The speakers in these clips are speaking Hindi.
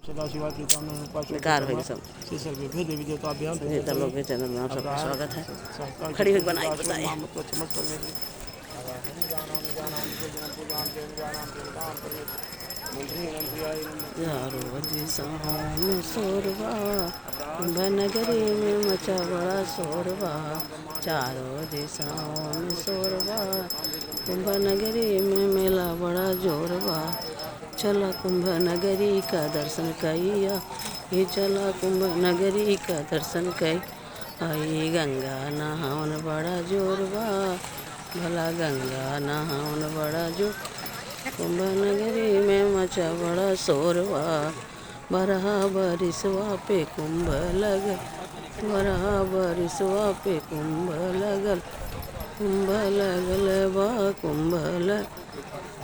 बेकार हो सब लोग के चैनल में आप सबका स्वागत है। खड़ी हुई बनाई बताए यारो दिशाओं में शोरबा, कुंभ नगरी में मचा बड़ा शोरबा। चारों दिशाओं में शोरबा, कुंभ नगरी में मेला बड़ा जोरबा। चला कुंभ नगरी का दर्शन कइया, ये चला कुंभ नगरी का दर्शन कई। आई गंगा नहावन बड़ा जोरबा, भला गंगा नहावन बड़ा जोर। कुंभ नगरी में मचा बड़ा शोरबा, बरहा बरिसवा पे कुंभ लगल, बरहा बरिसवा पे कुंभ लगल। कुंभ लगल बा कुंभ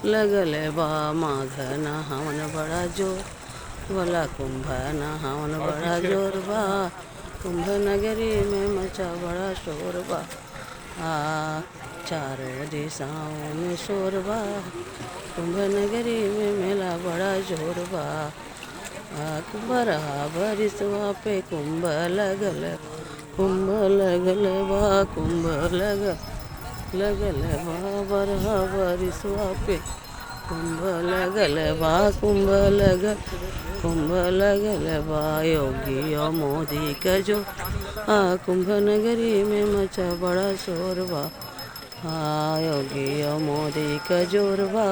लगल बा, माघ नहावन बड़ा जोर, भला कुंभ नहावन बड़ा जोर बा। कुंभ नगरी में मचा बड़ा शोरबा, चारों दिशाओं में शोरबा। कुंभ नगरी में मेला बड़ा जोरबा, बरहा बरिसवा पे कुंभ लगल, कुंभ लगल बा कुंभ लगल बा। बरहा बरिसवा पे कुंभ लगल बा कुंभ लगल बा। योगी और मोदी का जो कुंभ नगरी में मचा बड़ा शोरबा, योगी और मोदी का जोरबा।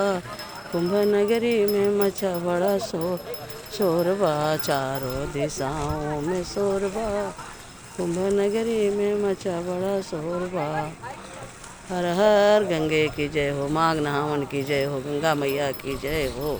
कुंभ नगरी में मचा बड़ा शोरबा, चारों दिशाओं में शोरबा। कुंभ नगरी में मचा बड़ा शोरबा। हर हर गंगे की जय हो, माघ नहावन की जय हो, गंगा मैया की जय हो।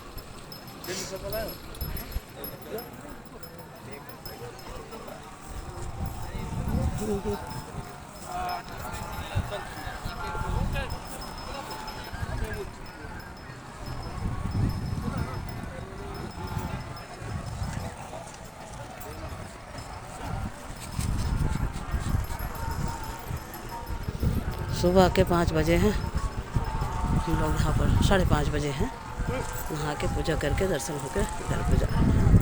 सुबह के 5 बजे हैं हम लोग यहाँ पर, 5:30 बजे हैं। नहा के पूजा करके दर्शन होकर घर को जा रहे हैं।